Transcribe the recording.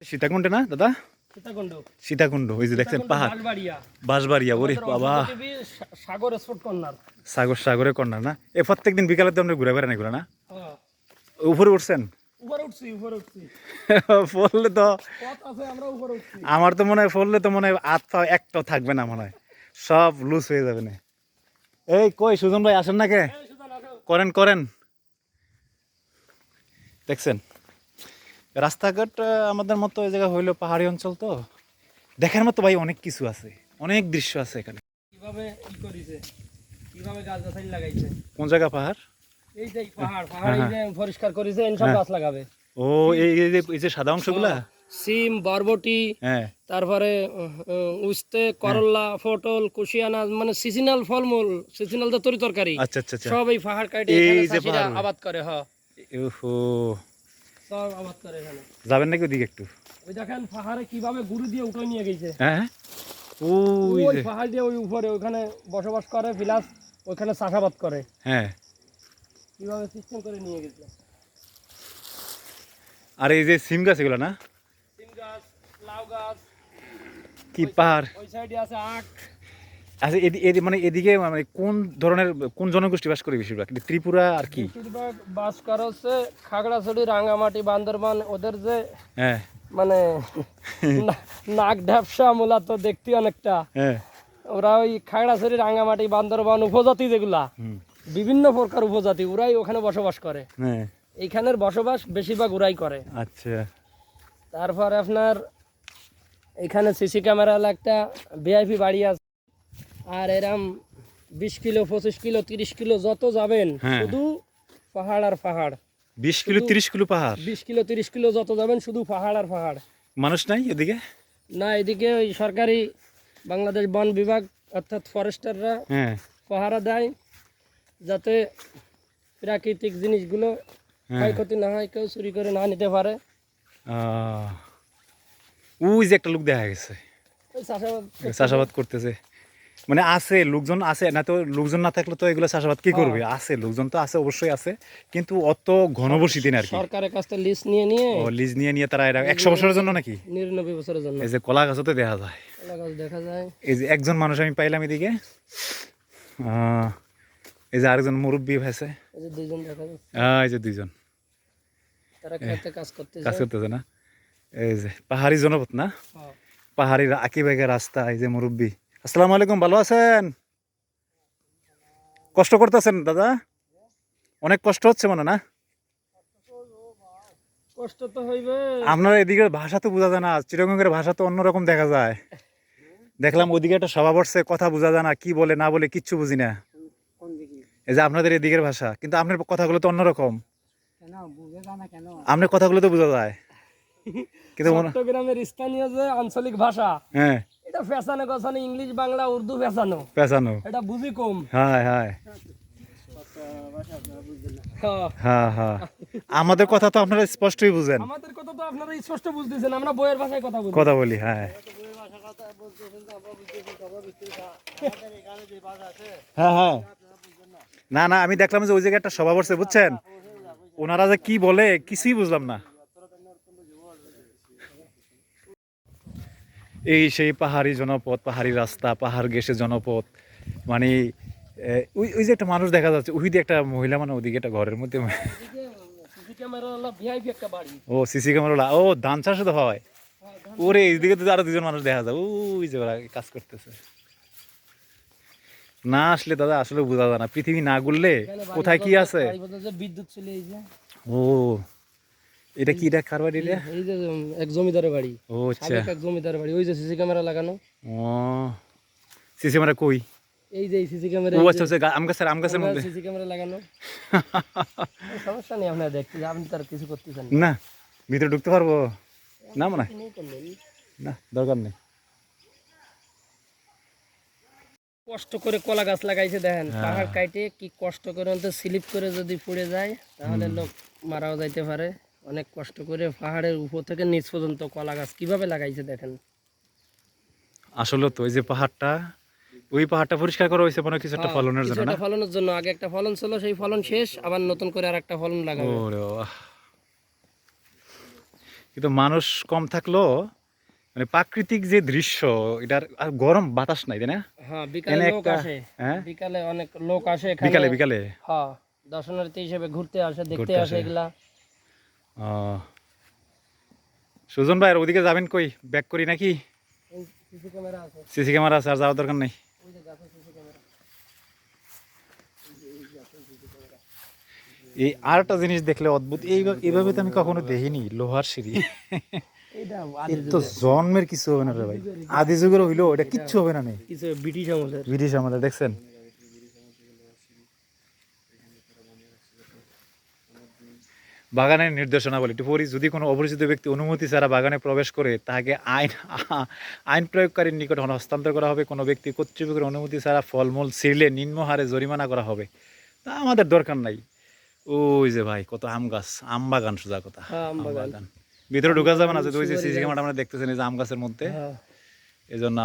সীতাকুণ্ড না দাদা? সীতাকুণ্ড ওই যে দেখছেন পাহাড় বাঁশবাড়িয়া। ওরে বাবা, সাগরের কর্নার না? এ প্রত্যেকদিন বিকালে তো আমরা ঘুরে বেড়ান এগুলো না? উপরে উঠছেন? পড়লে তো আমার তো মনে হয় পড়লে তো মনে হয় হাত পা একটাও থাকবে না, মনে হয় সব লুজ হয়ে যাবে না। এই কই সুজন ভাই আসেন না কে? করেন করেন। দেখছেন রাস্তাঘাট আমাদের মতো এই জায়গা হইলো পাহাড়ি অঞ্চল, তো দেখার মতো ভাই অনেক কিছু আছে, অনেক দৃশ্য আছে এখানে। কিভাবে ই করিছে, কিভাবে গাছ-গাছালি লাগাইছে। কোন জায়গা পাহাড়? এই যে পাহাড় এই যে পরিষ্কার করিছে, এন সব গাছ লাগাবে। ও এই যে সাদা অংশগুলা সিম, বরবটি, হ্যাঁ, তারপরে উস্তে, করলা, পটল, কুশিয়ানা, মানে সিজনাল ফলমূল, সিজনাল যে তরকারি। আচ্ছা আচ্ছা আচ্ছা। সব এই পাহাড় কাটে এখানে চাষীরা আবাদ করে। ওহো, সব আবাদ করে এখানে। যাবেন নাকি ওদিকে একটু? ওই দেখেন পাহাড়ে কিভাবে গুরু দিয়ে উঠে নিয়ে গেছে। হ্যাঁ, ওই পাহাড় দিয়ে ওই উপরে ওখানে বসবাস করে, প্লাস ওইখানে চাষাবাদ করে। হ্যাঁ, কিভাবে সিস্টেম করে নিয়ে গেছে। আর এই যে সিম গাছ এগুলো না? সিম গাছ, লাউ গাছ। কি পাহাড় ওই সাইডে আছে আখ। আচ্ছা, মানে এদিকে মানে কোন ধরনের, কোন জনগোষ্ঠী বাস করে বেশিরভাগ? ত্রিপুরা আর কি? বেশিরভাগ বাস করে হচ্ছে খাগড়াছড়ি, রাঙ্গামাটি, বান্দরবান। ওদের যে হ্যাঁ মানে নাক ঢ্যাপসা মূলত দেখতে অনেকটা। হ্যাঁ, ওরা ওই খাগড়াছড়ি, রাঙ্গামাটি, বান্দরবান উপজাতি যেগুলা, বিভিন্ন প্রকার উপজাতি, ওরাই ওখানে বসবাস করে। হ্যাঁ, এইখানের বসবাস বেশিরভাগ ওরাই করে। আচ্ছা। তারপর আপনার এখানে সিসি ক্যামেরা একটা ভিআইপি বাড়ি আছে। আর এরম 20 কিলো, 25 কিলো, 30 কিলো যত যাবেন শুধু পাহাড় আর পাহাড়। 20 কিলো 30 কিলো পাহাড়? 20 কিলো 30 কিলো যত যাবেন শুধু পাহাড় আর পাহাড়। মানুষ নাই এদিকে? না, এদিকে ওই সরকারি বাংলাদেশ বন বিভাগ অর্থাৎ ফরেস্টাররা পাহারা দেয়, যাতে প্রাকৃতিক জিনিসগুলো ক্ষয়ক্ষতি না হয়, কেউ চুরি করে না নিতে পারে। ওই যে একটা লোক দেখা গেছে চাষাবাদ করতেছে, মানে আছে লোকজন আছে না? তো লোকজন না থাকলে তো এগুলো চাষাবাদ কি করবে? আছে লোকজন তো আছে, অবশ্যই আছে, কিন্তু অত ঘনবসতি না আর কি। সরকারের কাছ থেকে লিজ নিয়ে তারা এরা 100 বছরের জন্য নাকি 99 বছরের জন্য। এই যে কলা গাছও তো দেখা যায়, এই যে একজন মানুষ আমি পাইলাম এদিকে, এই যে আরেকজন মুরব্বী ভাইছে, এই যে দুইজন দেখা যাচ্ছে। এই যে দুইজন তারা খেতে কাজ করতেছে না? এই যে পাহাড়ি জনপদ না? পাহাড়ি আঁকিবাঁকা রাস্তা। এই যে মুরব্বী, আসসালামু আলাইকুম, ভালো আছেন? কষ্ট করতেছেন দাদা? অনেক কষ্ট হচ্ছে মনে না? কষ্ট তো হইবে। আপনার এদিকের ভাষা তো বোঝা যায় না, চিটাগংয়ের ভাষা তো অন্যরকম দেখা যায়। দেখলাম ওদিকে একটা সভা বসছে, কথা বোঝা যায় না, কি বলে না বলে কিচ্ছু বুঝি না। এই যে আপনাদের এদিকের ভাষা, কিন্তু আপনার কথাগুলো তো অন্যরকম। আপনার কথাগুলো তো বোঝা যায়, কিন্তু চট্টগ্রামের স্থানীয় যে আঞ্চলিক ভাষা, এটা ফেসানো কথানো, ইংলিশ বাংলা উর্দু ফেসানো, এটা বুঝি কম। আমাদের কথা তো আপনারা স্পষ্টই বুঝেন। আমাদের কথা তো আপনারা স্পষ্ট বুঝতেছেন, আমরা বইয়ের ভাষায় কথা বলি। হ্যাঁ হ্যাঁ, না না, আমি দেখলাম যে ওই জায়গায় একটা সভা বসছে, বুঝছেন? ওনারা যে কি বলে কিছুই বুঝলাম না। এই সেই পাহাড়ি জনপদ, পাহাড়ি রাস্তা, পাহাড় ঘেঁষে জনপদ, মানে ওই যে একটা মানুষ দেখা যাচ্ছে, ওই দিয়ে একটা মহিলা, মানে ওদিকে একটা ঘরের মধ্যে। ও সিসি ক্যামেরা, ও ধান চাষ তো হয়। ওরে এইদিকে তো আরো দুজন মানুষ দেখা যায়, ওই যে ওরা কাজ করতেছে। না আসলে দাদা আসলে বোঝা যায় না, পৃথিবী না ঘুরলে কোথায় কি আছে। বিদ্যুৎ চলে। ও এটা কি, এটা কার বাড়ি? এই যে এক জমিদারের বাড়ি। ও আচ্ছা, এক জমিদারের বাড়ি। ওই যে সিসি ক্যামেরা লাগানো। ও সিসি ক্যামেরা কই? এই যে সিসি ক্যামেরা। ও আচ্ছা আচ্ছা, আম গাছের মধ্যে সিসি ক্যামেরা লাগানো। সমস্যা নেই, আপনারা দেখতে, আপনি তার কিছু করতেছেন না? ভিতরে ঢুকতে পারবো না? মনে না, দরকার নেই। কষ্ট করে কলা গাছ লাগাইছে, দেখেন পাহাড় কাটে কি কষ্ট করে, স্লিপ করে যদি পড়ে যায় তাহলে লোক মারাও যাইতে পারে। অনেক কষ্ট করে পাহাড়ের উপর থেকে নিচ পর্যন্ত কলা গাছ কিভাবে লাগাইছে দেখেন। আসলে তো ওই যে পাহাড়টা, ওই পাহাড়টা পরিষ্কার করা হয়েছে মনে কিছু একটা ফলনের জন্য, না? ফলনের জন্য। আগে একটা ফলন ছিল, সেই ফলন শেষ, আবার নতুন করে আরেকটা ফলন লাগাবে। কিন্তু মানুষ কম থাকলেও মানে প্রাকৃতিক যে দৃশ্য, এটার আর গরম বাতাস নাই, তাই না? হ্যাঁ, বিকালে এনে লোক একটা আসে, হ্যাঁ বিকালে অনেক লোক আসে এখানে। বিকালে বিকালে হ্যাঁ, দর্শনার্থী হিসেবে ঘুরতে আসে, দেখতে ঘুরতে আসে আসে। এগুলা। সুজন ভাই আর ওদিকে যাবেন কই? ব্যাক করি নাকি? সিসি ক্যামেরা আছে, সিসি ক্যামেরা আছে, আর যাওয়ার দরকার নেই। ওই যে গাছে সিসি ক্যামেরা। এই আর একটা জিনিস দেখলে অদ্ভুত, এইভাবে তো আমি কখনো দেখিনি, লোহার সিঁড়ি। এইটা এর তো জন্মের কিছু হবে না রে ভাই, আদি যুগের হইলো এটা কিচ্ছু হবে না নেই। কিছু ব্রিটিশ আমলের। ব্রিটিশ আমাদের দেখছেন, বাগানের নির্দেশনা বলি একটু পড়ি। যদি কোনো অপরিচিত ব্যক্তি অনুমতি ছাড়া বাগানে প্রবেশ করে, তাকে আইন প্রয়োগকারীর নিকট হস্তান্তর করা হবে। কোনো ব্যক্তি কর্তৃপক্ষের অনুমতি ছাড়া ফলমূল ছিঁড়লে নিম্ন হারে জরিমানা করা হবে। তা আমাদের দরকার নাই। ওই যে ভাই কত আম গাছ, আম বাগান, সোজা কথা হ্যাঁ, আম আম বাগান। বাগান। ভিতরে ঢোকা যাবে না, যদি ওই যে সুপারি সিসি গাছ। ক্যামেরা আমরা দেখতেছেন এই যে আম গাছের মধ্যে, হ্যাঁ। এই জন্য